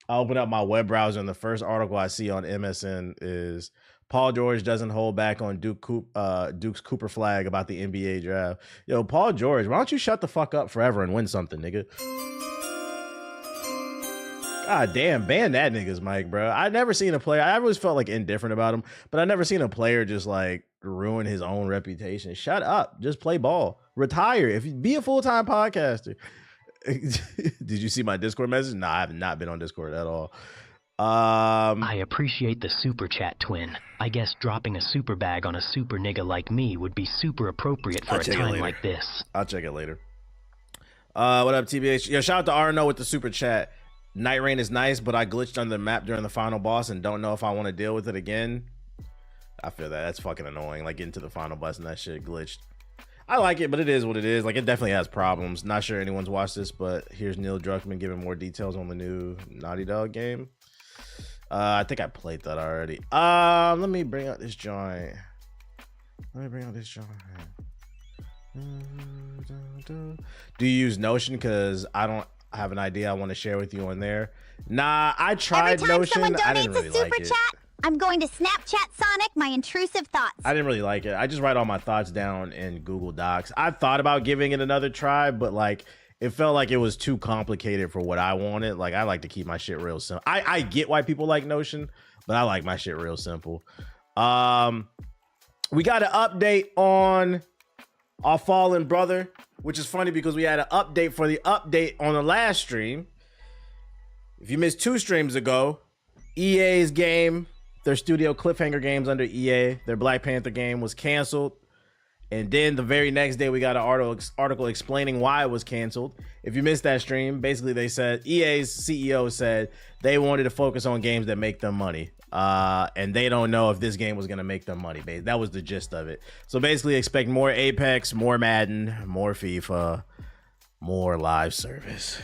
I open up my web browser and the first article I see on MSN is Paul George doesn't hold back on Duke's Cooper flag about the NBA draft. Yo, Paul George, why don't you shut the fuck up forever and win something, nigga? God damn, ban that nigga's mic, bro. I never seen a player. I always felt like indifferent about him, but I never seen a player just like ruin his own reputation. Shut up. Just play ball. Retire. If you be a full-time podcaster. Did you see my Discord message? No, I have not been on Discord at all. I appreciate the super chat, twin. I guess dropping a super bag on a super nigga like me would be super appropriate for a time like this. I'll check it later. What up, TBH? Yo, shout out to Arno with the super chat. Night Rain is nice, but I glitched on the map during the final boss and don't know if I want to deal with it again. I feel that. That's fucking annoying. Like getting to the final boss and that shit glitched. I like it, but it is what it is. Like, it definitely has problems. Not sure anyone's watched this, but here's Neil Druckmann giving more details on the new Naughty Dog game. I think I played that already. Let me bring out this joint. Do you use Notion? Because I don't have an idea I want to share with you on there. Nah, I tried Notion. I didn't really like it. I'm going to Snapchat Sonic my intrusive thoughts. I didn't really like it. I just write all my thoughts down in Google Docs. I thought about giving it another try, but like it felt like it was too complicated for what I wanted. Like I like to keep my shit real simple. I get why people like Notion, but I like my shit real simple. We got an update on our fallen brother, which is funny because we had an update for the update on the last stream. If you missed 2 streams ago, EA's game, their studio Cliffhanger Games under EA, their Black Panther game was canceled. And then the very next day, we got an article explaining why it was canceled. If you missed that stream, basically they said, EA's CEO said they wanted to focus on games that make them money. And they don't know if this game was going to make them money. That was the gist of it. So basically expect more Apex, more Madden, more FIFA, more live service.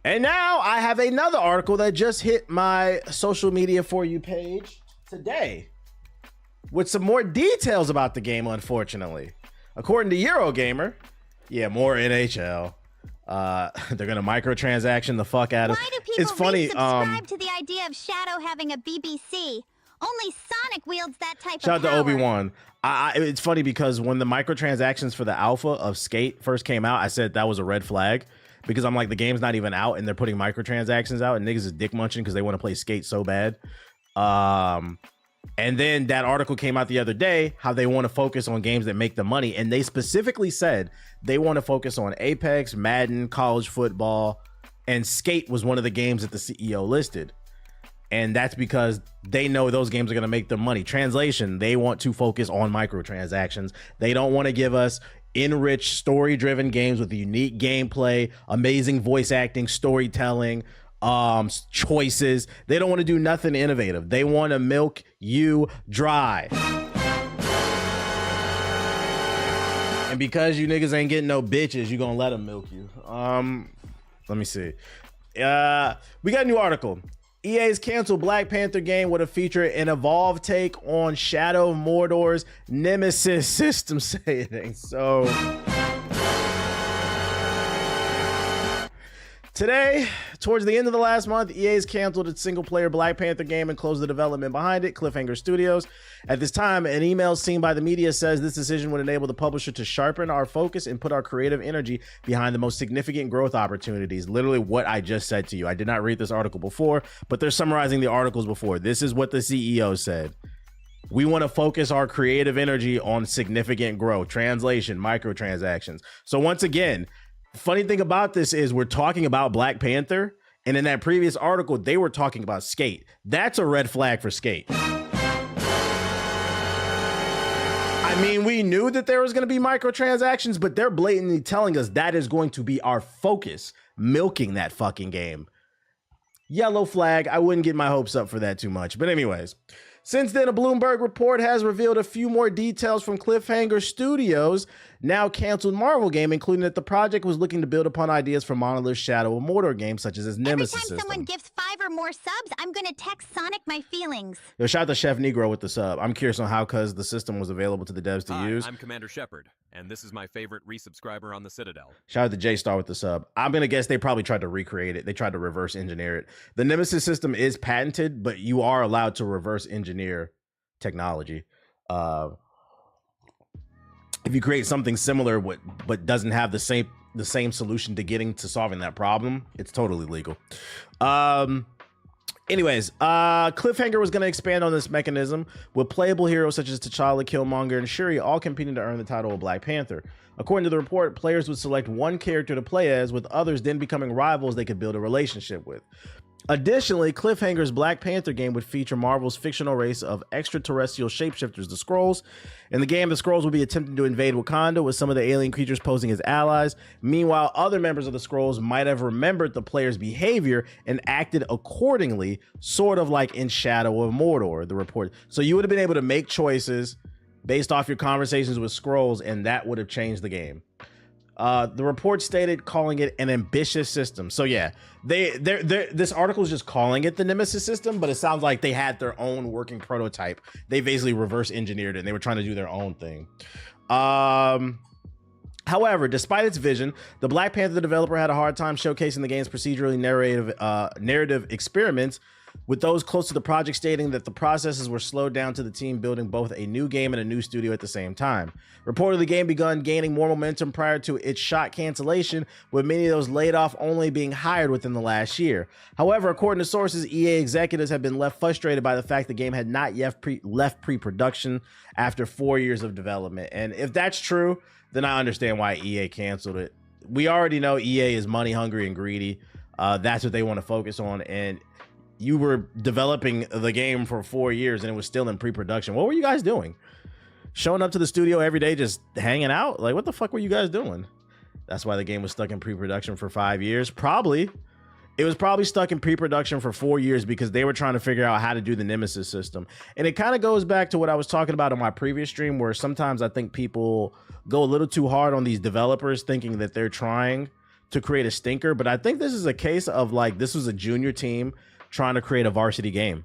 And now I have another article that just hit my social media For You page today with some more details about the game, unfortunately. According to Eurogamer, yeah, more NHL. They're going to microtransaction the fuck out of it. Why do people it's funny, subscribe to the idea of Shadow having a BBC? Only Sonic wields that type shout of out power. to Obi-Wan. It's funny because when the microtransactions for the alpha of Skate first came out, I said that was a red flag. Because I'm like, the game's not even out and they're putting microtransactions out and niggas is dick munching because they want to play Skate so bad. And then that article came out the other day, how they want to focus on games that make them money. And they specifically said they want to focus on Apex, Madden, college football, and Skate was one of the games that the CEO listed. And that's because they know those games are going to make them money. Translation, they want to focus on microtransactions. They don't want to give us enriched, story-driven games with unique gameplay, amazing voice acting, storytelling, choices. They don't want to do nothing innovative. They want to milk you dry. And because you niggas ain't getting no bitches, you gonna let them milk you. Let me see. We got a new article. EA's canceled Black Panther game would have featured an evolved take on Shadow of Mordor's Nemesis system. Say it ain't so. Today, towards the end of the last month, EA's canceled its single-player Black Panther game and closed the development behind it, Cliffhanger Studios. At this time, an email seen by the media says this decision would enable the publisher to sharpen our focus and put our creative energy behind the most significant growth opportunities. Literally what I just said to you. I did not read this article before, but they're summarizing the articles before. This is what the CEO said. We want to focus our creative energy on significant growth. Translation, microtransactions. So once again, funny thing about this is we're talking about Black Panther, and in that previous article, they were talking about Skate. That's a red flag for Skate. I mean, we knew that there was going to be microtransactions, but they're blatantly telling us that is going to be our focus, milking that fucking game. Yellow flag. I wouldn't get my hopes up for that too much. But anyways, since then, a Bloomberg report has revealed a few more details from Cliffhanger Studios' now canceled Marvel game, including that the project was looking to build upon ideas from Monolith's Shadow of Mordor games, such as its Nemesis system. Every time someone gifts or more subs, I'm gonna text Sonic my feelings. Yo, shout out to Chef Negro with the sub. I'm curious on how, cause the system was available to the devs to use. I'm Commander Shepard, and this is my favorite resubscriber on the Citadel. Shout out to J-Star with the sub. I'm gonna guess they probably tried to recreate it. They tried to reverse engineer it. The Nemesis system is patented, but you are allowed to reverse engineer technology. If you create something similar but doesn't have the same solution to getting to solving that problem, it's totally legal. Anyways, Cliffhanger was going to expand on this mechanism with playable heroes such as T'Challa, Killmonger, and Shuri all competing to earn the title of Black Panther. According to the report, players would select one character to play as, with others then becoming rivals they could build a relationship with. Additionally, Cliffhanger's Black Panther game would feature Marvel's fictional race of extraterrestrial shapeshifters, the Skrulls. In the game, the Skrulls will be attempting to invade Wakanda, with some of the alien creatures posing as allies. Meanwhile, other members of the Skrulls might have remembered the player's behavior and acted accordingly, sort of like in Shadow of Mordor, the report. So you would have been able to make choices based off your conversations with Skrulls, and that would have changed the game. The report stated calling it an ambitious system. So yeah, this article is just calling it the Nemesis system, but it sounds like they had their own working prototype. They basically reverse engineered it and they were trying to do their own thing. However, despite its vision, the Black Panther developer had a hard time showcasing the game's procedurally narrative experiments, with those close to the project stating that the processes were slowed down to the team building both a new game and a new studio at the same time. Reportedly, the game begun gaining more momentum prior to its shot cancellation, with many of those laid off only being hired within the last year. However, according to sources, EA executives have been left frustrated by the fact the game had not yet left pre-production after 4 years of development. And if that's true, then I understand why EA canceled it. We already know EA is money hungry and greedy. That's what they want to focus on. And you were developing the game for 4 years and it was still in pre-production. What were you guys doing? Showing up to the studio every day, just hanging out? Like, what the fuck were you guys doing? That's why the game was stuck in pre-production for 5 years. Probably. It was probably stuck in pre-production for 4 years because they were trying to figure out how to do the Nemesis system. And it kind of goes back to what I was talking about in my previous stream, where sometimes I think people go a little too hard on these developers thinking that they're trying to create a stinker. But I think this is a case of, like, this was a junior team trying to create a varsity game,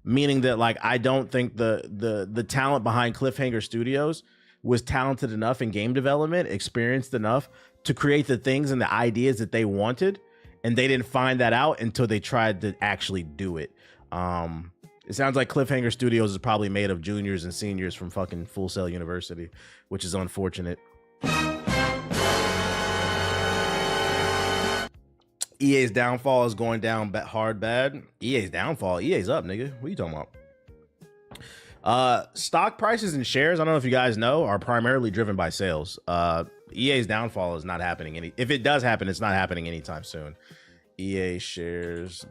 meaning that, like, I don't think the talent behind Cliffhanger Studios was talented enough in game development, experienced enough to create the things and the ideas that they wanted, and they didn't find that out until they tried to actually do it. It sounds like Cliffhanger Studios is probably made of juniors and seniors from fucking Full Sail University, which is unfortunate. EA's downfall is going down hard bad. EA's downfall. EA's up, nigga. What are you talking about? Stock prices and shares, I don't know if you guys know, are primarily driven by sales. EA's downfall is not happening if it does happen, it's not happening anytime soon. EA shares.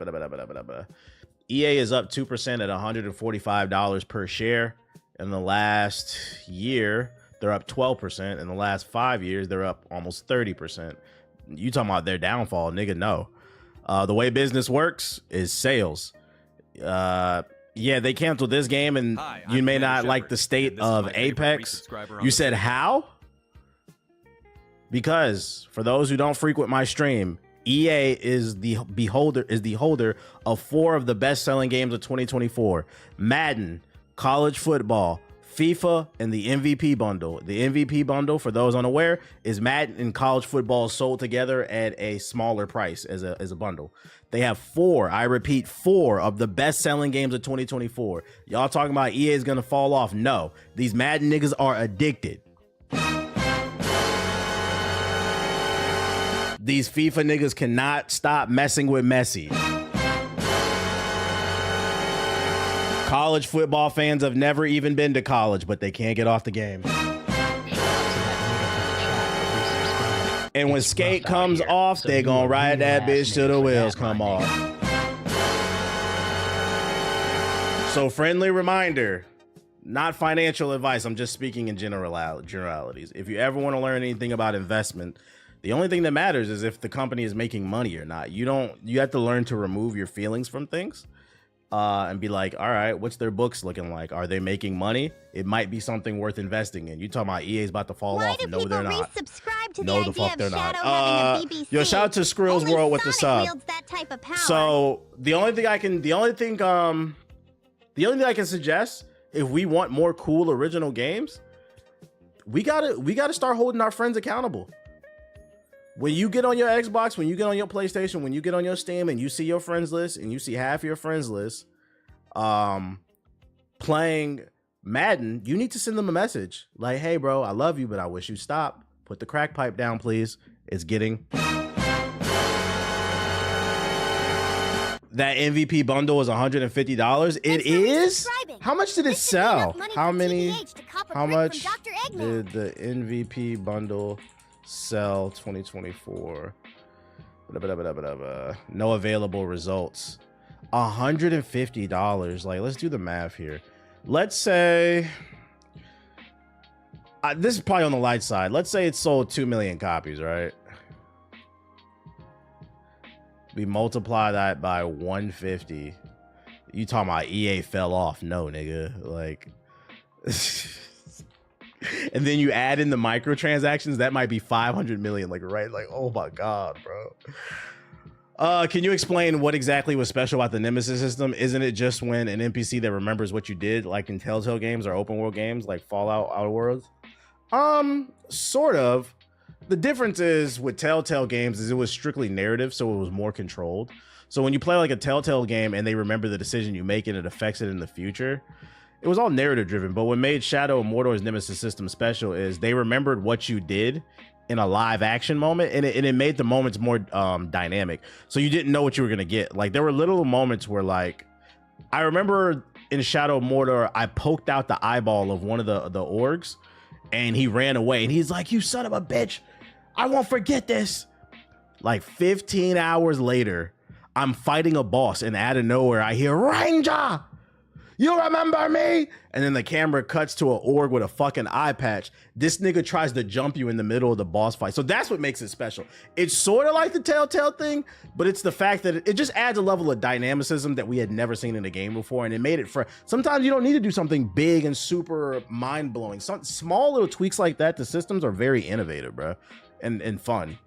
EA is up 2% at $145 per share. In the last year, they're up 12%. In the last 5 years, they're up almost 30%. You talking about their downfall, nigga? No. The way business works is sales. Yeah, they canceled this game, and you may not like the state of Apex. You said how? Because for those who don't frequent my stream, EA is the holder of 4 of the best-selling games of 2024: Madden, college football, FIFA, and the MVP bundle. The MVP bundle, for those unaware, is Madden and college football sold together at a smaller price as a bundle. They have 4, I repeat, 4 of the best-selling games of 2024. Y'all talking about EA is gonna fall off? No, these Madden niggas are addicted. These FIFA niggas cannot stop messing with Messi. College football fans have never even been to college, but they can't get off the game. And when skate comes off, they gonna ride that bitch till the wheels come off. So, friendly reminder, not financial advice. I'm just speaking in generalities. If you ever want to learn anything about investment, the only thing that matters is if the company is making money or not. You have to learn to remove your feelings from things. And be like, all right, what's their books looking like? Are they making money? It might be something worth investing in. You talking about EA's about to fall off? No, they're not. To no, the fuck they're not. Yo, shout out to Skrill's World with the sub. type of power. So the only thing I can suggest, if we want more cool original games, we gotta start holding our friends accountable. When you get on your Xbox, when you get on your PlayStation, when you get on your Steam and you see your friends list and you see half your friends list playing Madden, you need to send them a message like, hey bro, I love you, but I wish you'd stop. Put the crack pipe down, please. It's getting... That MVP bundle is $150. It is? How much did it sell? How much did the MVP bundle sell 2024? No available results. $150. Like, let's do the math here. Let's say this is probably on the light side. Let's say it sold 2 million copies, right? We multiply that by 150. You talking about EA fell off? No, nigga. Like, and then you add in the microtransactions, that might be 500 million. Like, right? Like, oh my god, bro. Can you explain what exactly was special about the Nemesis system? Isn't it just when an NPC that remembers what you did, like in Telltale games or open world games like Fallout, Outer Worlds? Sort of. The difference is with Telltale games is it was strictly narrative, so it was more controlled. So when you play like a Telltale game and they remember the decision you make and it affects it in the future, it was all narrative driven. But what made Shadow of Mordor's Nemesis system special is they remembered what you did in a live action moment, and it made the moments more dynamic. So you didn't know what you were gonna get. Like there were little moments where, like, I remember in Shadow of Mordor, I poked out the eyeball of one of the orgs, and he ran away. And he's like, "You son of a bitch, I won't forget this." Like 15 hours later, I'm fighting a boss, and out of nowhere, I hear, "Ranger, you remember me?" And then the camera cuts to an org with a fucking eye patch. This nigga tries to jump you in the middle of the boss fight. So that's what makes it special. It's sort of like the Telltale thing, but it's the fact that it just adds a level of dynamicism that we had never seen in a game before, and it made it for... Sometimes you don't need to do something big and super mind-blowing. Some small little tweaks like that, the systems are very innovative, bro, and fun.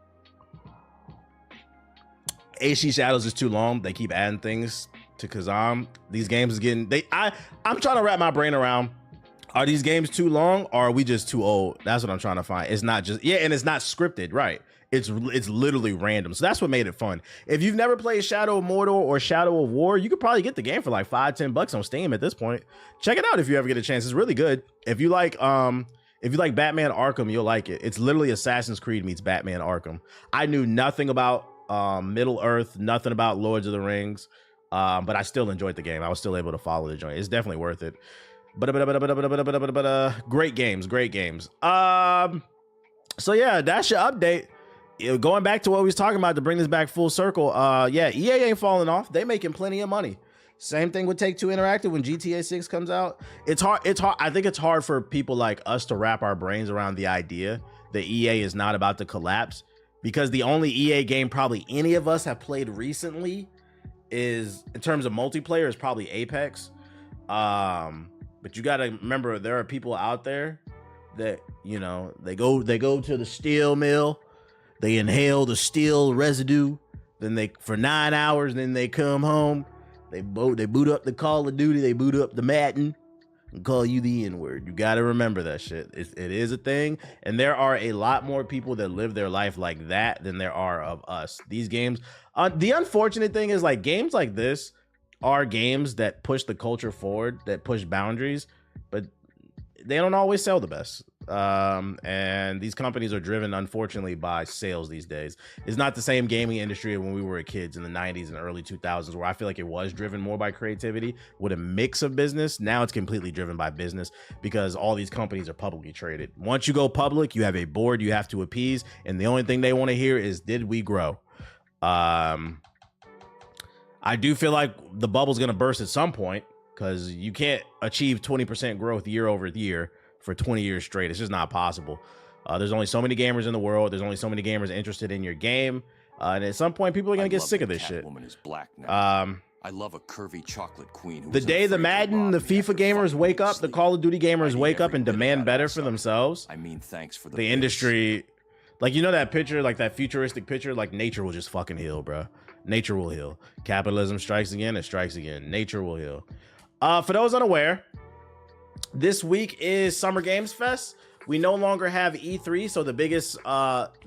AC Shadows is too long. They keep adding things to Kazam. These games is getting... I'm trying to wrap my brain around, are these games too long or are we just too old? That's what I'm trying to find. It's not just... Yeah, and it's not scripted, right? It's literally random. So that's what made it fun. If you've never played Shadow of Mordor or Shadow of War, you could probably get the game for like $5-10 on Steam at this point. Check it out if you ever get a chance. It's really good. If you like Batman Arkham, you'll like it. It's literally Assassin's Creed meets Batman Arkham. I knew nothing about Middle Earth, nothing about Lords of the Rings, but I still enjoyed the game. I was still able to follow the joint. It's definitely worth it. But great games. So yeah, that's your update. Going back to what we was talking about to bring this back full circle. Yeah, EA ain't falling off. They making plenty of money. Same thing with Take-Two Interactive when GTA 6 comes out. It's hard. I think it's hard for people like us to wrap our brains around the idea that EA is not about to collapse, because the only EA game probably any of us have played recently is, in terms of multiplayer, is probably Apex. But you got to remember, there are people out there that, you know, they go to the steel mill, they inhale the steel residue, then for 9 hours, then they come home, they boot up the Call of Duty, they boot up the Madden, and call you the N-word. You got to remember that shit. It is a thing, and there are a lot more people that live their life like that than there are of us. These games, the unfortunate thing is, like, games like this are games that push the culture forward, that push boundaries, but they don't always sell the best. And these companies are driven, unfortunately, by sales these days. It's not the same gaming industry when we were kids in the 90s and early 2000s, where I feel like it was driven more by creativity with a mix of business. Now it's completely driven by business because all these companies are publicly traded. Once you go public, you have a board you have to appease, and the only thing they want to hear is, did we grow? I do feel like the bubble's going to burst at some point, because you can't achieve 20% growth year over year for 20 years straight. It's just not possible. There's only so many gamers in the world. There's only so many gamers interested in your game. And at some point, people are going to get sick of this shit. Is black now. I love a curvy chocolate queen. The day the Madden, the FIFA gamers wake up, the Call of Duty gamers wake up and demand better for themselves, I mean, thanks for the industry Like, you know that picture, like that futuristic picture, like nature will just fucking heal, bro. Nature will heal. Capitalism strikes again, it strikes again. Nature will heal. For those unaware, this week is Summer Games Fest. We no longer have E3, so the biggest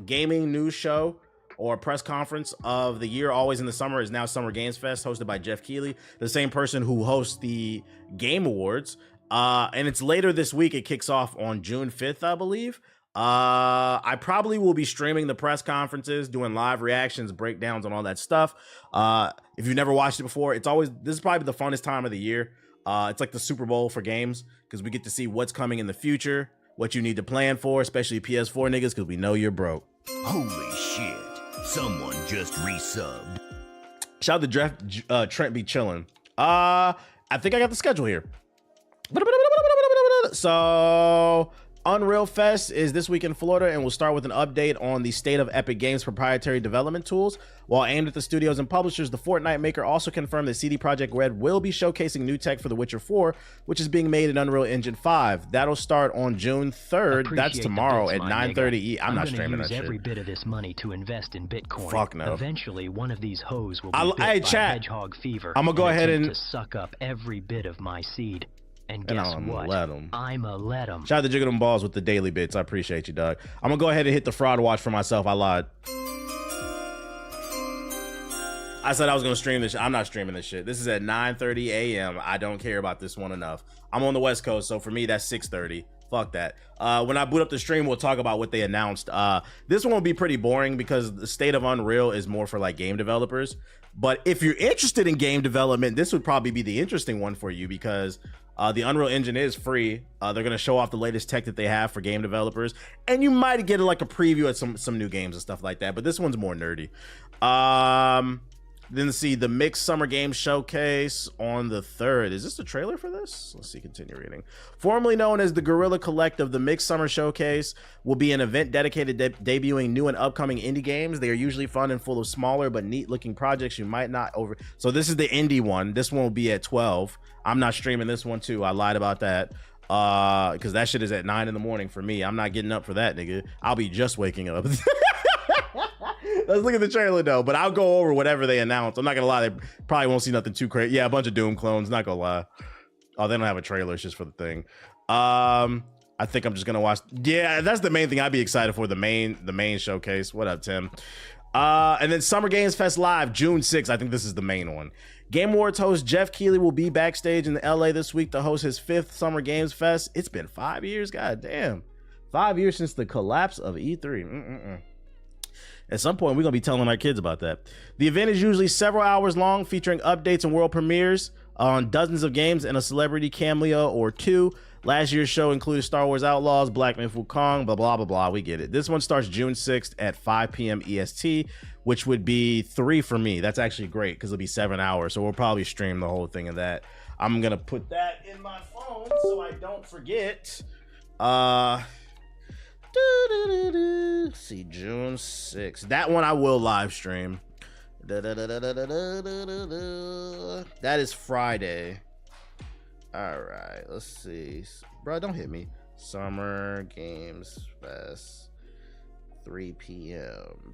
gaming news show or press conference of the year, always in the summer, is now Summer Games Fest, hosted by Jeff Keighley, the same person who hosts the Game Awards. And it's later this week. It kicks off on June 5th, I believe. I probably will be streaming the press conferences, doing live reactions, breakdowns, and all that stuff. If you've never watched it before, this is probably the funnest time of the year. It's like the Super Bowl for games, because we get to see what's coming in the future, what you need to plan for, especially PS4 niggas, because we know you're broke. Holy shit. Someone just resubbed. Shout out to Trent be chilling. I think I got the schedule here. So Unreal Fest is this week in Florida, and we'll start with an update on the state of Epic Games' proprietary development tools. While aimed at the studios and publishers, the Fortnite maker also confirmed that CD Projekt Red will be showcasing new tech for The Witcher 4, which is being made in Unreal Engine 5. That'll start on June 3rd. That's tomorrow at 9:30. I'm not streaming that shit. Every bit of this money to invest in Bitcoin. Fuck no. Eventually, one of these hoes will be bit by hedgehog fever. I'm gonna go ahead and to suck up every bit of my seed. And guess what? I'ma let them. Shout out to Jiggle Them Balls with the daily bits. I appreciate you, dog. I'm gonna go ahead and hit the fraud watch for myself. I lied. I said I was gonna stream this. I'm not streaming this shit. This is at 9:30 a.m. I don't care about this one enough. I'm on the West Coast, so for me that's 6:30. Fuck that. When I boot up the stream, we'll talk about what they announced. This one will be pretty boring because the state of Unreal is more for like game developers. But if you're interested in game development, this would probably be the interesting one for you, because the Unreal Engine is free. They're going to show off the latest tech that they have for game developers, and you might get like a preview at some new games and stuff like that, but this one's more nerdy. Then see the Mixed Summer Games Showcase on the 3rd. Is this the trailer for this? Let's see, continue reading. Formerly known as the Guerrilla Collective, the Mixed Summer Showcase will be an event dedicated to debuting new and upcoming indie games. They are usually fun and full of smaller but neat looking projects you might not over. So this is the indie one. This one will be at 12. I'm not streaming this one too. I lied about that. Because that shit is at 9 in the morning for me. I'm not getting up for that, nigga. I'll be just waking up. Let's look at the trailer though, but I'll go over whatever they announce. I'm not gonna lie, they probably won't see nothing too crazy. Yeah, a bunch of Doom clones, not gonna lie. Oh, they don't have a trailer, it's just for the thing. I think I'm just gonna watch. Yeah, that's the main thing I'd be excited for, the main showcase. What up, Tim? And then Summer Games Fest Live, June 6th. I think this is the main one. Game Awards host Jeff Keighley will be backstage in LA this week to host his 5th Summer Games Fest. It's been 5 years, god damn. 5 years since the collapse of E3. At some point, we're going to be telling our kids about that. The event is usually several hours long, featuring updates and world premieres on dozens of games and a celebrity cameo or two. Last year's show included Star Wars Outlaws, Black Myth Wukong, blah, blah, blah, blah. We get it. This one starts June 6th at 5 p.m. EST, which would be 3 for me. That's actually great because it'll be 7 hours. So we'll probably stream the whole thing of that. I'm going to put that in my phone so I don't forget. See, June 6th. That one I will live stream. That is Friday. All right, let's see. Bro, don't hit me. Summer Games Fest, 3 p.m.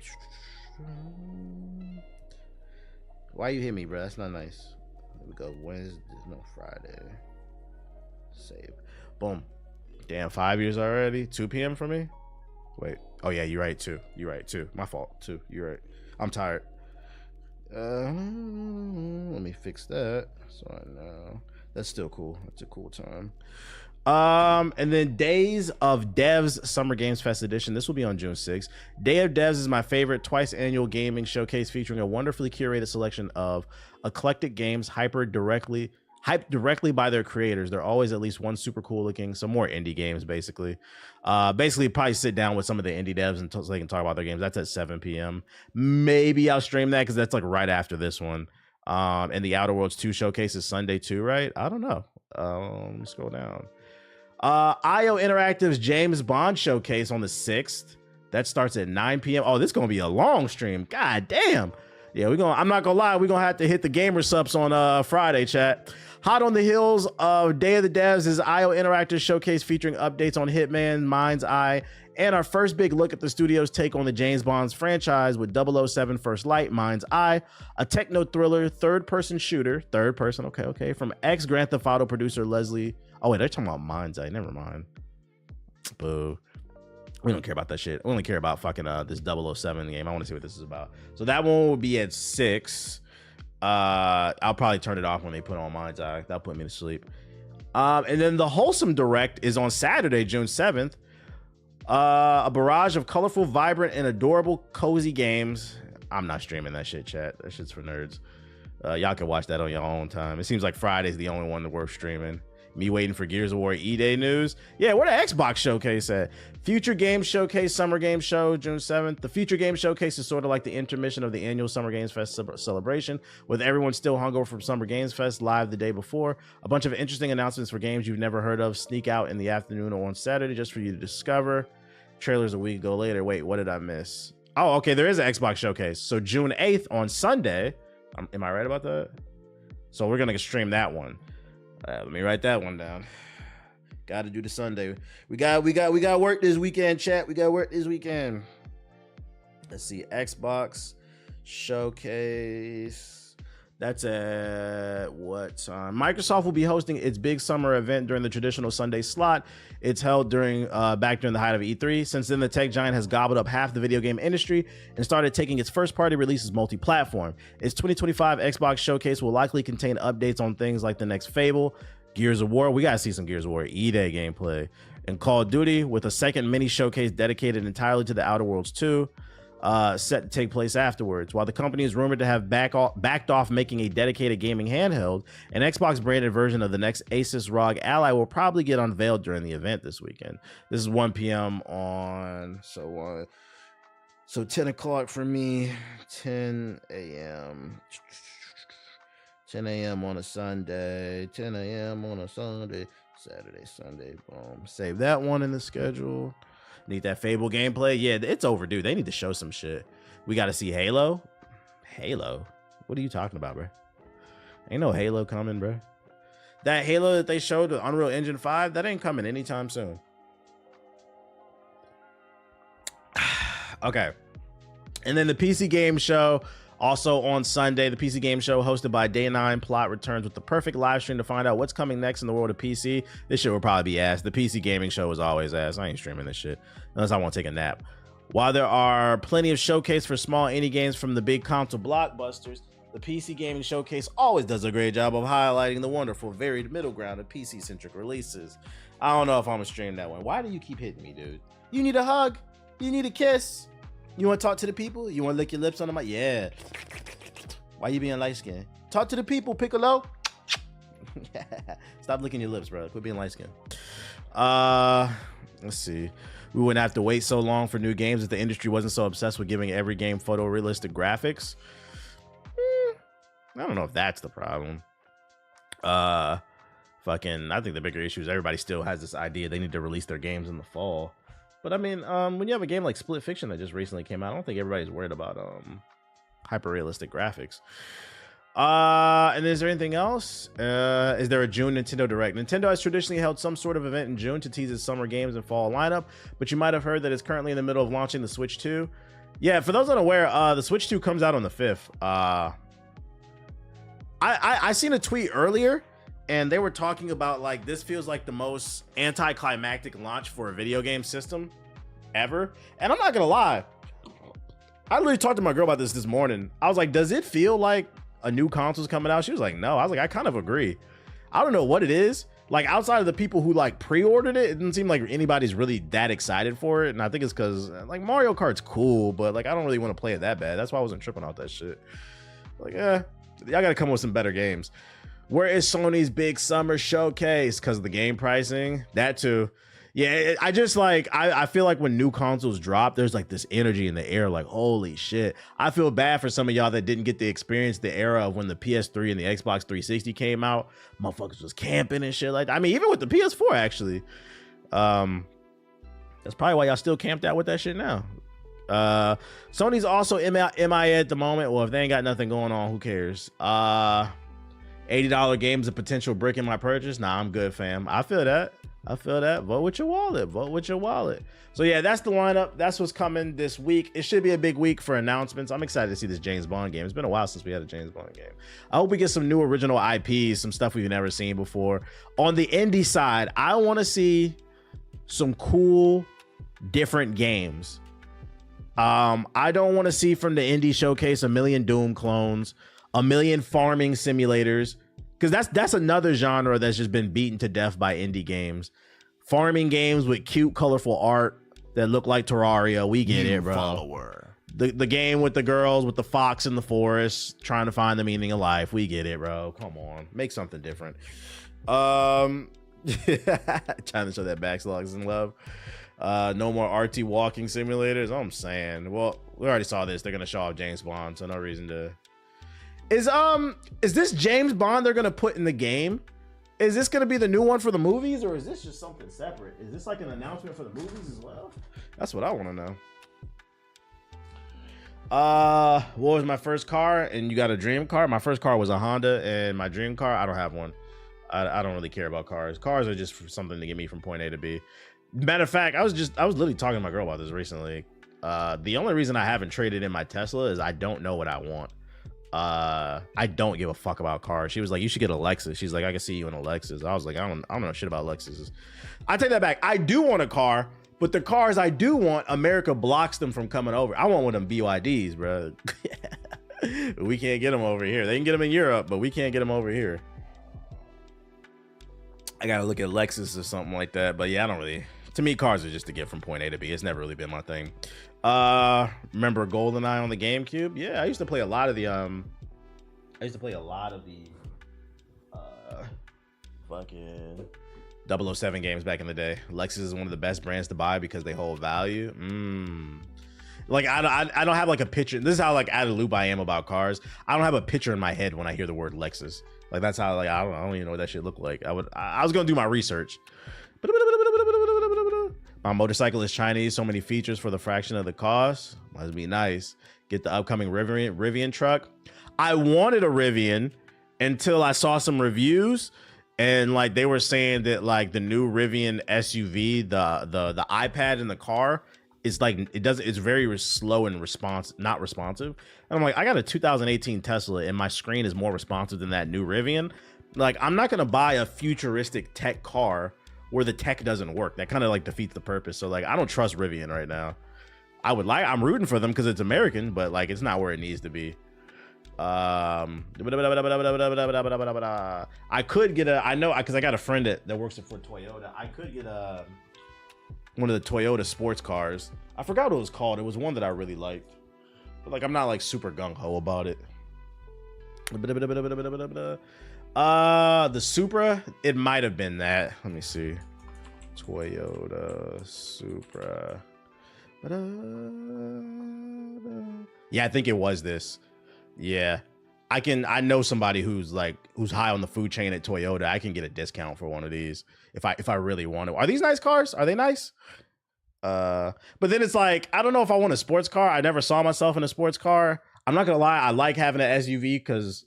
Why you hit me, bro? That's not nice. Here we go. Wednesday, no, Friday. Save. Boom. Damn, 5 years already. 2 p.m. for me. Wait. Oh yeah, you're right too. You're right too. My fault too. You're right. I'm tired. Let me fix that so I know. That's still cool. That's a cool time. And then Days of Devs Summer Games Fest Edition. This will be on June 6th. Day of Devs is my favorite twice annual gaming showcase featuring a wonderfully curated selection of eclectic games hyped directly by their creators. They're always at least one super cool looking, some more indie games basically. Probably sit down with some of the indie devs and so they can talk about their games. That's at 7 p.m. Maybe I'll stream that because that's like right after this one. And the Outer Worlds 2 showcase is Sunday too, right? I don't know. Let me scroll down. IO Interactive's James Bond showcase on the 6th. That starts at 9 p.m. Oh, this is going to be a long stream. God damn. Yeah, I'm not gonna lie, we're gonna have to hit the gamer subs on Friday, chat. Hot on the heels of Day of the Devs is IO Interactive Showcase featuring updates on Hitman, Mind's Eye, and our first big look at the studio's take on the James Bond's franchise with 007 First Light, Mind's Eye, a techno thriller third-person shooter, okay, from ex-Grand Theft Auto producer Leslie. Oh wait, they're talking about Mind's Eye, never mind. Boo. We don't care about that shit. We only care about fucking this 007 game. I want to see what this is about. So that one will be at 6. I'll probably turn it off when they put on Mind's Eye. That'll put me to sleep. And then the Wholesome Direct is on Saturday, June 7th. A barrage of colorful, vibrant, and adorable cozy games. I'm not streaming that shit, chat. That shit's for nerds. Y'all can watch that on your own time. It seems like Friday's the only one worth streaming. Me waiting for Gears of War E-Day news. Yeah, where the Xbox Showcase at? Future Games Showcase, Summer Games Show, June 7th. The Future Games Showcase is sort of like the intermission of the annual Summer Games Fest celebration, with everyone still hungover from Summer Games Fest live the day before. A bunch of interesting announcements for games you've never heard of sneak out in the afternoon or on Saturday just for you to discover. Trailers a week ago later. Wait, what did I miss? Oh, okay, there is an Xbox Showcase. So June 8th on Sunday. Am I right about that? So we're gonna stream that one. Let me write that one down. Got to do the Sunday. We got work this weekend, chat. We got work this weekend. Let's see, Xbox Showcase. That's at what time? Microsoft will be hosting its big summer event during the traditional Sunday slot. It's held back during the height of E3. Since then, the tech giant has gobbled up half the video game industry and started taking its first-party releases multi-platform. Its 2025 Xbox Showcase will likely contain updates on things like the next Fable, Gears of War. We gotta see some Gears of War E-Day gameplay, and Call of Duty, with a second mini showcase dedicated entirely to the Outer Worlds 2. Set to take place afterwards. While the company is rumored to have backed off making a dedicated gaming handheld, an Xbox branded version of the next Asus ROG Ally will probably get unveiled during the event this weekend. This is 1 p.m. on so 10 o'clock for me, 10 a.m. 10 a.m. on a Sunday, 10 a.m. on a Sunday, Saturday, Sunday, boom. Save that one in the schedule. Need that Fable gameplay. Yeah, it's overdue. They need to show some shit. We got to see Halo. Halo? What are you talking about, bro? Ain't no Halo coming, bro. That Halo that they showed, the Unreal Engine 5, that ain't coming anytime soon. Okay. And then the PC Game Show, also on Sunday. The PC Game Show, hosted by Day 9 Plot, returns with the perfect live stream to find out what's coming next in the world of PC. This shit will probably be ass. The PC Gaming Show is always ass. I ain't streaming this shit unless I want to take a nap. While there are plenty of showcase for small indie games from the big console blockbusters, the PC Gaming Showcase always does a great job of highlighting the wonderful, varied middle ground of PC-centric releases. I don't know if I'm gonna stream that one. Why do you keep hitting me, dude? You need a hug? You need a kiss? You want to talk to the people? You want to lick your lips on the mic? Yeah. Why you being light skinned? Talk to the people, Piccolo. Stop licking your lips, bro. Quit being light skinned. Let's see. We wouldn't have to wait so long for new games if the industry wasn't so obsessed with giving every game photorealistic graphics. I don't know if that's the problem. I think the bigger issue is everybody still has this idea they need to release their games in the fall. But I mean, when you have a game like Split Fiction that just recently came out, I don't think everybody's worried about hyper realistic graphics. And is there anything else? Is there a June Nintendo Direct? Nintendo has traditionally held some sort of event in June to tease its summer games and fall lineup, but you might have heard that it's currently in the middle of launching the Switch 2. Yeah, for those unaware, the Switch 2 comes out on the 5th. I seen a tweet earlier, and they were talking about, like, this feels like the most anticlimactic launch for a video game system ever. And I'm not gonna lie, I literally talked to my girl about this morning. I was like, does it feel like a new console's coming out? She was like, no. I was like, I kind of agree. I don't know what it is. Like, outside of the people who like pre-ordered it, it didn't seem like anybody's really that excited for it. And I think it's because, like, Mario Kart's cool, but like, I don't really want to play it that bad. That's why I wasn't tripping out that shit. Like, y'all gotta come with some better games. Where is Sony's big summer showcase? Because of the game pricing, that too. Yeah, I just like, I feel like when new consoles drop, there's like this energy in the air, like, holy shit. I feel bad for some of y'all that didn't get to experience the era of when the PS3 and the Xbox 360 came out. Motherfuckers was camping and shit like that. I mean, even with the PS4, actually. That's probably why y'all still camped out with that shit now. Sony's also MIA at the moment. Well, if they ain't got nothing going on, who cares? $80 game's a potential brick in my purchase. Nah, I'm good, fam. I feel that. Vote with your wallet. So yeah, that's the lineup. That's what's coming this week. It should be a big week for announcements. I'm excited to see this James Bond game. It's been a while since we had a James Bond game. I hope we get some new original IPs, some stuff we've never seen before. On the indie side, I want to see some cool, different games. I don't want to see from the indie showcase a million Doom clones, a million farming simulators, because that's another genre that's just been beaten to death by indie games. Farming games with cute, colorful art that look like Terraria. We get it, bro. Follower. The game with the girls with the fox in the forest trying to find the meaning of life. We get it, bro. Come on, make something different. Trying to show that Backslogs in love. No more RT walking simulators. I'm saying, well, we already saw this. They're gonna show off James Bond, so no reason to. Is this James Bond they're gonna put in the game? Is this gonna be the new one for the movies, or is this just something separate? Is this like an announcement for the movies as well? That's what I want to know. What was my first car? And you got a dream car? My first car was a Honda, and my dream car, I don't have one. I don't really care about cars. Cars are just something to get me from point A to B. Matter of fact, I was literally talking to my girl about this recently. The only reason I haven't traded in my Tesla is I don't know what I want. I don't give a fuck about cars. She was like, you should get a Lexus. She's like, I can see you in a Lexus. I was like, I don't know shit about Lexuses. I take that back. I do want a car, but the cars I do want, America blocks them from coming over. I want one of them BYDs, bro. We can't get them over here. They can get them in Europe, but we can't get them over here. I gotta look at Lexus or something like that. But yeah, I don't really. To me, cars are just to get from point A to B. It's never really been my thing. Remember GoldenEye on the GameCube? Yeah, I used to play a lot of the fucking 007 games back in the day. Lexus is one of the best brands to buy because they hold value. Like I don't have like a picture. This is how like out of the loop I am about cars. I don't have a picture in my head when I hear the word Lexus. Like that's how like I don't even know what that shit looked like. I was gonna do my research. My motorcycle is Chinese. So many features for the fraction of the cost. Must be nice. Get the upcoming Rivian truck. I wanted a Rivian until I saw some reviews, and like they were saying that like the new Rivian SUV, the iPad in the car is like it's very slow and not responsive. And I'm like, I got a 2018 Tesla and my screen is more responsive than that new Rivian. Like I'm not gonna buy a futuristic tech car where the tech doesn't work. That kind of like defeats the purpose. So like I don't trust Rivian right now. I'm rooting for them because it's American, but like it's not where it needs to be. I could get I know because I got a friend that works for Toyota. I could get one of the Toyota sports cars. I forgot what it was called. It was one that I really liked, but like I'm not like super gung-ho about it. The Supra, it might have been that. Let me see. Toyota Supra. Yeah, I think it was this. Yeah. I know somebody who's high on the food chain at Toyota. I can get a discount for one of these if I really want to. Are these nice cars? Are they nice? But then it's like, I don't know if I want a sports car. I never saw myself in a sports car. I'm not gonna lie, I like having an SUV because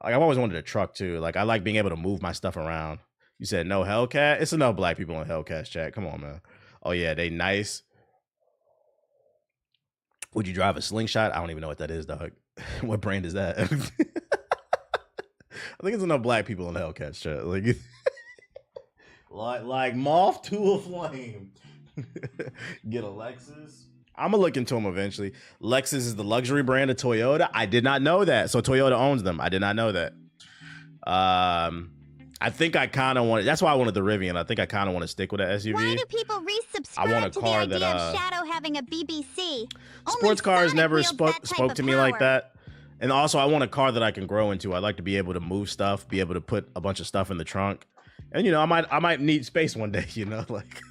like I've always wanted a truck too. Like I like being able to move my stuff around. You said no Hellcat? It's enough black people in Hellcats chat. Come on, man. Oh yeah, they nice. Would you drive a Slingshot? I don't even know what that is, dog. What brand is that? I think it's enough black people in Hellcats chat. Like moth to a flame. Get a Lexus. I'm gonna look into them eventually. Lexus is the luxury brand of Toyota. I did not know that. So Toyota owns them. I did not know that. I think I kind of wanted. That's why I wanted the Rivian. I think I kind of want to stick with an SUV. Why do people resubscribe I want a to car the idea that of Shadow having a BBC? Sports cars Sonic never wields that spoke type to of me like power. that. And also, I want a car that I can grow into. I'd like to be able to move stuff, be able to put a bunch of stuff in the trunk, and you know, I might need space one day. You know, like.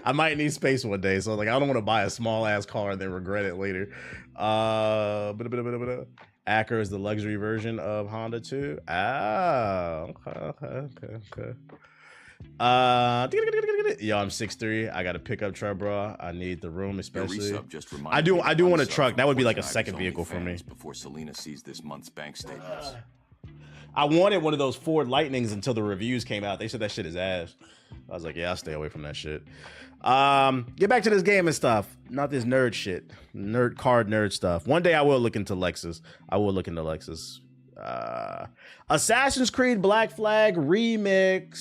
I might need space one day, so like I don't want to buy a small ass car and then regret it later. Acura is the luxury version of Honda too. Ah, okay. Yo, I'm 6'3". I got a pickup truck, bro. I need the room, especially. I do want a truck. That would be like a second vehicle for me. Before Selena sees this month's bank statements. I wanted one of those Ford Lightnings until the reviews came out. They said that shit is ass. I was like, yeah, I'll stay away from that shit. Get back to this game and stuff. Not this nerd shit. Nerd stuff. One day I will look into Lexus. Assassin's Creed Black Flag remake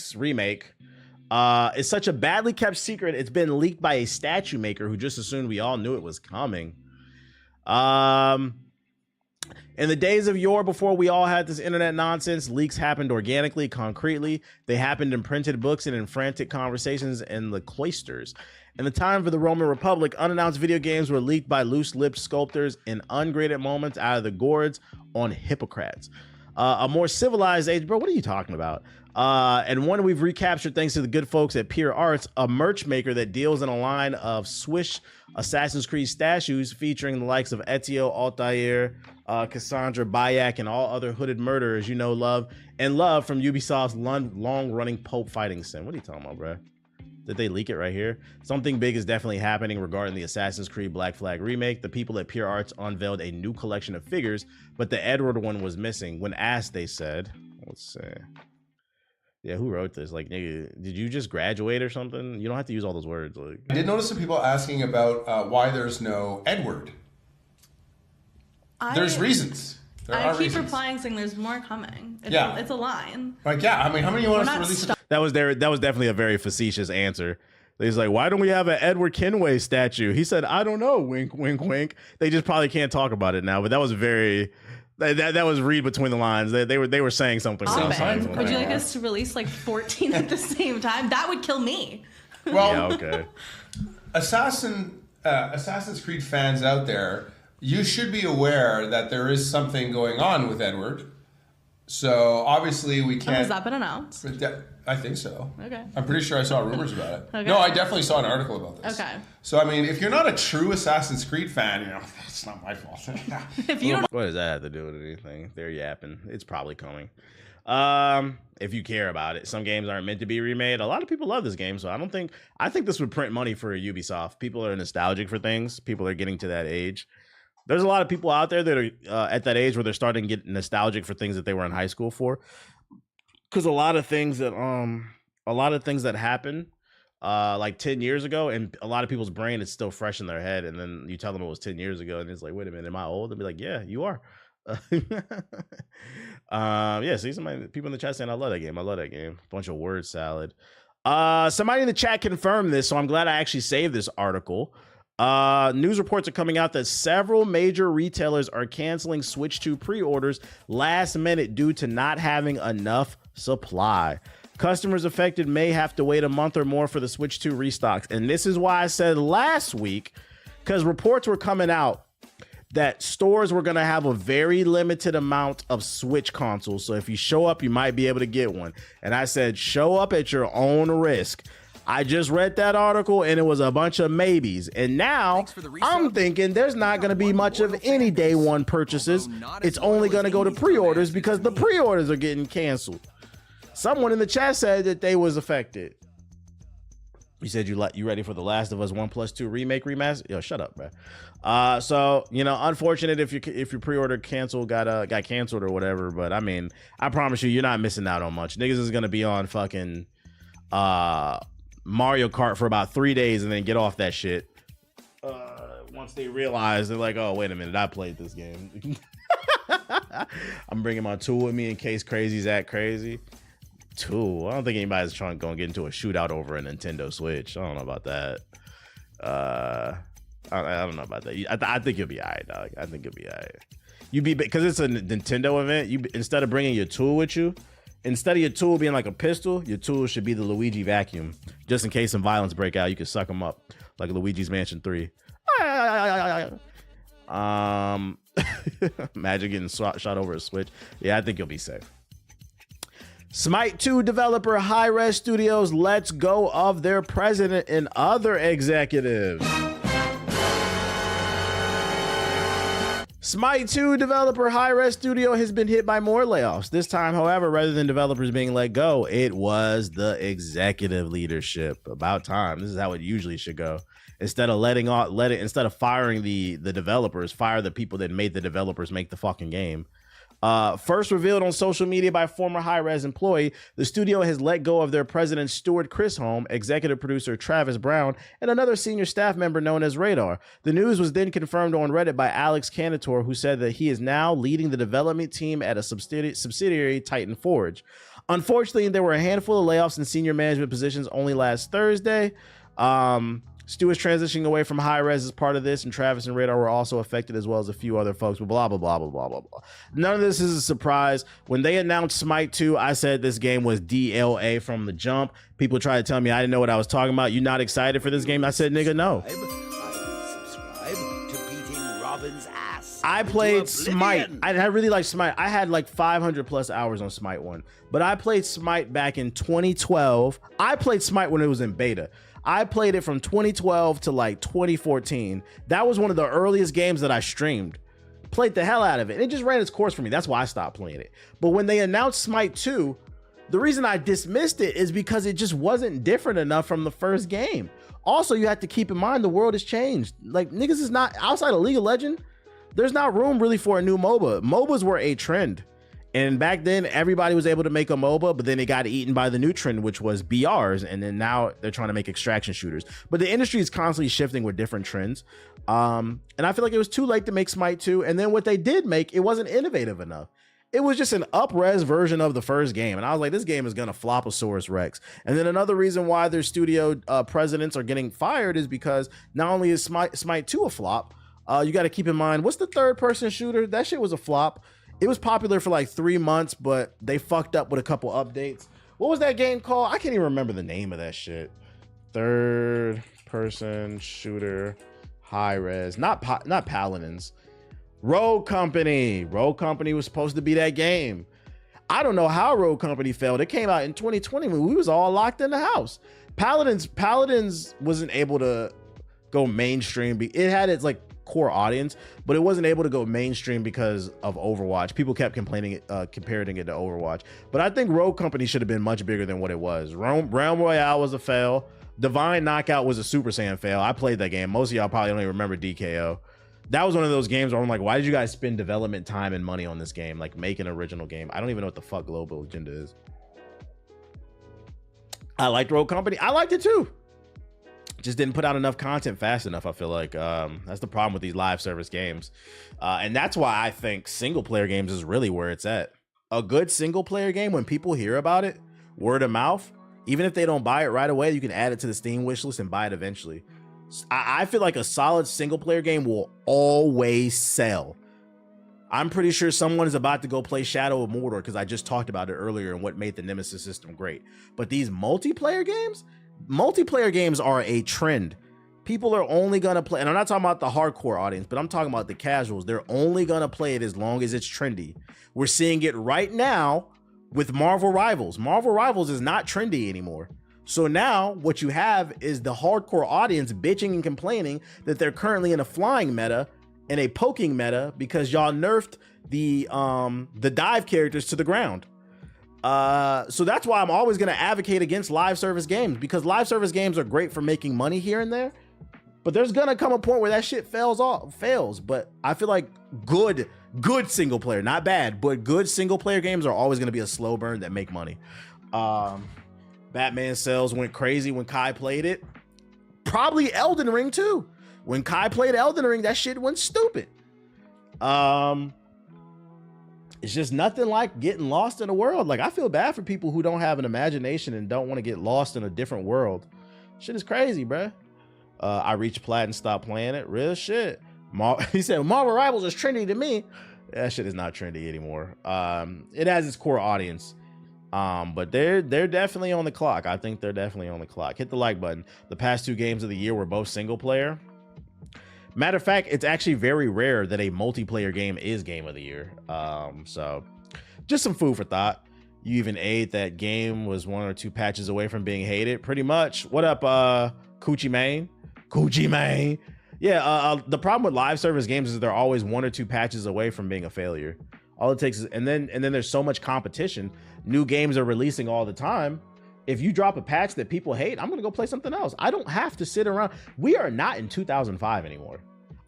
is such a badly kept secret. It's been leaked by a statue maker who just assumed we all knew it was coming. In the days of yore, before we all had this internet nonsense, leaks happened organically, concretely. They happened in printed books and in frantic conversations in the cloisters. In the time of the Roman Republic, unannounced video games were leaked by loose-lipped sculptors in ungraded moments out of the gourds on Hippocrates. A more civilized age, bro, what are you talking about? And one we've recaptured thanks to the good folks at Pure Arts, a merch maker that deals in a line of Swish Assassin's Creed statues featuring the likes of Ezio, Altair, Cassandra, Bayek, and all other hooded murderers you know, love from Ubisoft's long-running Pope fighting sim. What are you talking about, bro? Did they leak it right here? Something big is definitely happening regarding the Assassin's Creed Black Flag remake. The people at Pure Arts unveiled a new collection of figures, but the Edward one was missing. When asked, they said, let's see. Yeah, who wrote this? Like, nigga, did you just graduate or something? You don't have to use all those words. Like, I did notice some people asking about why there's no Edward. There's reasons. I keep replying saying there's more coming. It's a line. Like, yeah, I mean, how many you want us to release? That was definitely a very facetious answer. He's like, why don't we have an Edward Kenway statue? He said, I don't know, wink, wink, wink. They just probably can't talk about it now, but that was very... That was read between the lines. They were saying something. Would you like us to release like 14 at the same time? That would kill me. Well, yeah, okay. Assassin's Creed fans out there, you should be aware that there is something going on with Edward. So obviously we can't. Has that been announced? I think so. Okay. I'm pretty sure I saw rumors about it. Okay. No, I definitely saw an article about this. Okay. So I mean, if you're not a true Assassin's Creed fan, you know, it's not my fault. If you don't, what does that have to do with anything? They're yapping. It's probably coming. If you care about it, some games aren't meant to be remade. A lot of people love this game, so I think this would print money for Ubisoft. People are nostalgic for things. People are getting to that age. There's a lot of people out there that are at that age where they're starting to get nostalgic for things that they were in high school for. Because a lot of things that happened like 10 years ago, and a lot of people's brain is still fresh in their head, and then you tell them it was 10 years ago, and it's like, wait a minute, am I old? They'll be like, yeah, you are. Yeah, see, people in the chat saying I love that game. Bunch of word salad. Somebody in the chat confirmed this, so I'm glad I actually saved this article. News reports are coming out that several major retailers are canceling Switch 2 pre-orders last minute due to not having enough supply. Customers affected may have to wait a month or more for the Switch 2 restocks. And this is why I said last week, because reports were coming out that stores were going to have a very limited amount of Switch consoles. So if you show up, you might be able to get one. And I said, show up at your own risk. I just read that article and it was a bunch of maybes. And now I'm thinking there's not going to be much of any day one purchases. It's only going to go to pre-orders because the pre-orders are getting canceled. Someone in the chat said that they was affected. You said you ready for The Last of Us 1+2 remake remaster? Yo, shut up, bro. So, you know, unfortunate if your pre-order got canceled or whatever, but I mean, I promise you're not missing out on much. Niggas is going to be on fucking Mario Kart for about 3 days and then get off that shit. Once they realize, they're like, oh, wait a minute, I played this game. I'm bringing my tool with me in case Crazy's act crazy. Tool? I don't think anybody's trying to go and get into a shootout over a Nintendo Switch. I don't know about that. I don't know about that. I think you'll be all right, dog. I think you'll be all right. Because it's a Nintendo event, instead of bringing your tool with you, instead of your tool being like a pistol, your tool should be the Luigi vacuum. Just in case some violence break out, you can suck them up like Luigi's Mansion 3. Imagine getting shot over a Switch. Yeah, I think you'll be safe. Smite 2 developer Hi-Res Studios lets go of their president and other executives. Smite 2 developer Hi-Res Studio has been hit by more layoffs. This time, however, rather than developers being let go, it was the executive leadership. About time. This is how it usually should go. Instead of instead of firing the developers, fire the people that made the developers make the fucking game. First revealed on social media by a former Hi-Res employee, the studio has let go of their president Stuart Chisholm, executive producer Travis Brown, and another senior staff member known as Radar. The news was then confirmed on Reddit by Alex Canator, who said that he is now leading the development team at a subsidiary Titan Forge. Unfortunately, there were a handful of layoffs in senior management positions only last Thursday. Stu is transitioning away from Hi-Res as part of this, and Travis and Radar were also affected, as well as a few other folks, but blah, blah, blah, blah, blah, blah, blah. None of this is a surprise. When they announced Smite 2, I said this game was DLA from the jump. People tried to tell me I didn't know what I was talking about. You not excited for this game? I said, nigga, no. Subscribe to beating Robin's ass. I played Smite. I really like Smite. I had like 500 plus hours on Smite 1, but I played Smite back in 2012. I played Smite when it was in beta. I played it from 2012 to like 2014. That was one of the earliest games that I streamed. Played the hell out of it. It just ran its course for me. That's why I stopped playing it. But when they announced Smite 2, the reason I dismissed it is because it just wasn't different enough from the first game. Also, you have to keep in mind the world has changed. Like, niggas is not outside of League of Legends. There's not room really for a new MOBA. MOBAs were a trend. And back then, everybody was able to make a MOBA, but then it got eaten by the new trend, which was BRs. And then now they're trying to make extraction shooters. But the industry is constantly shifting with different trends. And I feel like it was too late to make Smite 2. And then what they did make, it wasn't innovative enough. It was just an up-res version of the first game. And I was like, this game is going to Floposaurus Rex. And then another reason why their studio presidents are getting fired is because not only is Smite 2 a flop, you got to keep in mind, what's the third-person shooter? That shit was a flop. It was popular for like 3 months, but they fucked up with a couple updates. What was that game called? I can't even remember the name of that shit. Third person shooter, high res, not Paladins. Rogue Company. Rogue Company was supposed to be that game. I don't know how Rogue Company failed. It came out in 2020 when we was all locked in the house. Paladins wasn't able to go mainstream. It had its like core audience, but it wasn't able to go mainstream because of Overwatch. People kept comparing it to Overwatch, but I think Rogue Company should have been much bigger than what it was. Realm Royale was a fail. Divine Knockout was a Super Saiyan fail. I played that game. Most of y'all probably don't even remember DKO. That was one of those games where I'm like, why did you guys spend development time and money on this game? Like, make an original game. I don't even know what the fuck Global Agenda is. I liked Rogue Company. I liked it too. Just didn't put out enough content fast enough. I feel like that's the problem with these live service games. And that's why I think single player games is really where it's at. A good single player game, when people hear about it, word of mouth, even if they don't buy it right away, you can add it to the Steam wishlist and buy it eventually. I feel like a solid single player game will always sell. I'm pretty sure someone is about to go play Shadow of Mordor because I just talked about it earlier and what made the Nemesis system great. But these multiplayer games are a trend. People are only gonna play, and I'm not talking about the hardcore audience, but I'm talking about the casuals. They're only gonna play it as long as it's trendy. We're seeing it right now with Marvel Rivals. Marvel Rivals is not trendy anymore. So now what you have is the hardcore audience bitching and complaining that they're currently in a flying meta and a poking meta because y'all nerfed the dive characters to the ground. So that's why I'm always going to advocate against live service games, because live service games are great for making money here and there, but there's going to come a point where that shit fails. But I feel like good single player, not bad, but good single player games are always going to be a slow burn that make money. Batman sales went crazy when Kai played it. Probably Elden Ring too. When Kai played Elden Ring, that shit went stupid. It's just nothing like getting lost in a world. Like, I feel bad for people who don't have an imagination and don't want to get lost in a different world. Shit is crazy, bruh. I reached plat and stopped playing it. Real shit. He said, Marvel Rivals is trendy to me. That shit is not trendy anymore. It has its core audience. But they're definitely on the clock. I think they're definitely on the clock. Hit the like button. The past 2 games of the year were both single player. Matter of fact, it's actually very rare that a multiplayer game is game of the year. So just some food for thought. You even ate that game was 1 or 2 patches away from being hated. Pretty much. What up, Coochie Mane? Coochie Mane. Yeah, the problem with live service games is they're always 1 or 2 patches away from being a failure. All it takes is, and then there's so much competition. New games are releasing all the time. If you drop a patch that people hate, I'm gonna go play something else. I don't have to sit around. We are not in 2005 anymore.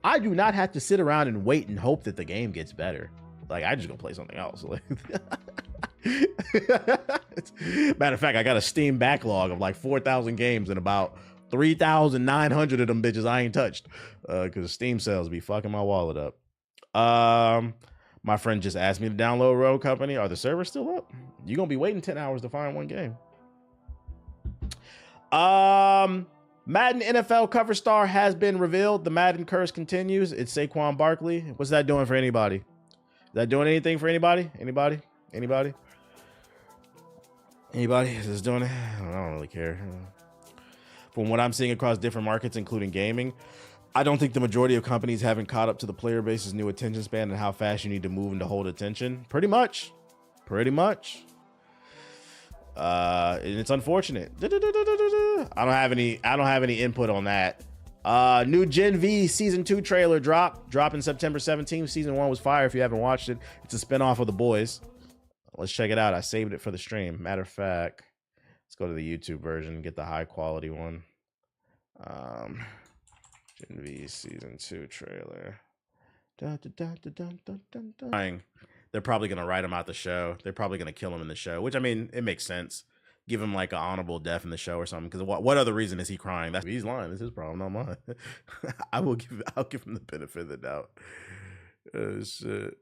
I do not have to sit around and wait and hope that the game gets better. Like, I just go play something else. Like, matter of fact, I got a Steam backlog of like 4,000 games and about 3,900 of them bitches I ain't touched because Steam sales be fucking my wallet up. My friend just asked me to download Road Company. Are the servers still up? You're gonna be waiting 10 hours to find one game. Madden NFL cover star has been revealed. The Madden curse continues. It's Saquon Barkley. What's that doing for anybody? Is that doing anything for anybody? Anybody? Anybody? Anybody? Is this doing it? I don't really care. From what I'm seeing across different markets, including gaming, I don't think the majority of companies haven't caught up to the player base's new attention span and how fast you need to move and to hold attention. Pretty much. Pretty much. And it's unfortunate. I don't have any input on that. New Gen V season 2 trailer dropping September 17th. Season 1 was fire. If you haven't watched it, it's a spinoff of The Boys. Let's check it out. I saved it for the stream. Matter of fact, let's go to the YouTube version, get the high quality one. Gen V season 2 trailer. They're probably gonna write him out the show. They're probably gonna kill him in the show, which, I mean, it makes sense. Give him like an honorable death in the show or something. Because what other reason is he crying? He's lying. It's his problem, not mine. I'll give him the benefit of the doubt. Shit.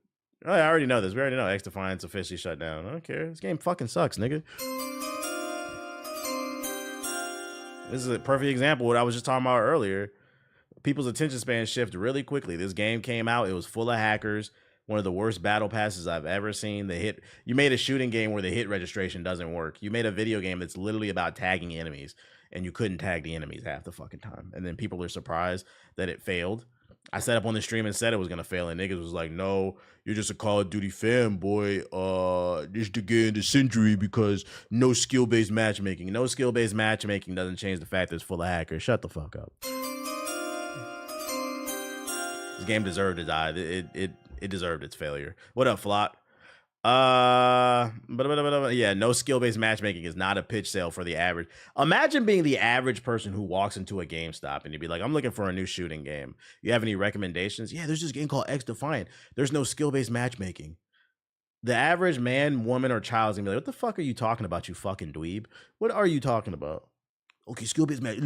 Oh, I already know this. We already know X Defiance officially shut down. I don't care. This game fucking sucks, nigga. This is a perfect example of what I was just talking about earlier. People's attention span shift really quickly. This game came out. It was full of hackers. One of the worst battle passes I've ever seen. You made a shooting game where the hit registration doesn't work. You made a video game that's literally about tagging enemies, and you couldn't tag the enemies half the fucking time. And then people are surprised that it failed. I set up on the stream and said it was gonna fail, and niggas was like, "No, you're just a Call of Duty fanboy. This the game of the century because no skill-based matchmaking. No skill-based matchmaking doesn't change the fact that it's full of hackers. Shut the fuck up." This game deserved to die. It deserved its failure. What up, Flock? Yeah, no skill-based matchmaking is not a pitch sale for the average. Imagine being the average person who walks into a GameStop and you'd be like, "I'm looking for a new shooting game. You have any recommendations?" "Yeah, there's this game called X Defiant. There's no skill-based matchmaking." The average man, woman, or child is gonna be like, "What the fuck are you talking about, you fucking dweeb? What are you talking about?" Okay, skill-based match.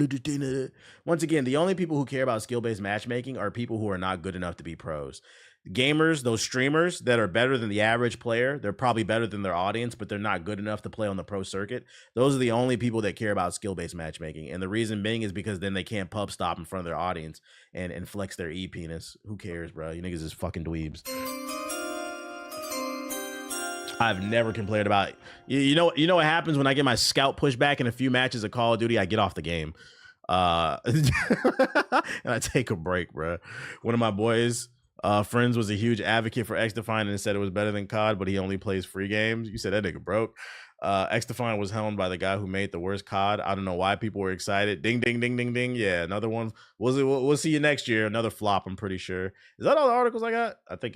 Once again, the only people who care about skill-based matchmaking are people who are not good enough to be pros. Gamers, those streamers that are better than the average player, they're probably better than their audience, but they're not good enough to play on the pro circuit. Those are the only people that care about skill-based matchmaking. And the reason being is because then they can't pub stop in front of their audience and flex their e-penis. Who cares, bro? You niggas is fucking dweebs. I've never complained about it. You know what happens when I get my scout pushback in a few matches of Call of Duty? I get off the game. And I take a break, bro. One of my boys, friends, was a huge advocate for X Defiant and said it was better than COD, but he only plays free games. You said that nigga broke. X Defiant was helmed by the guy who made the worst COD. I don't know why people were excited. Ding, ding, ding, ding, ding. Yeah, another one. We'll see you next year. Another flop, I'm pretty sure. Is that all the articles I got? I think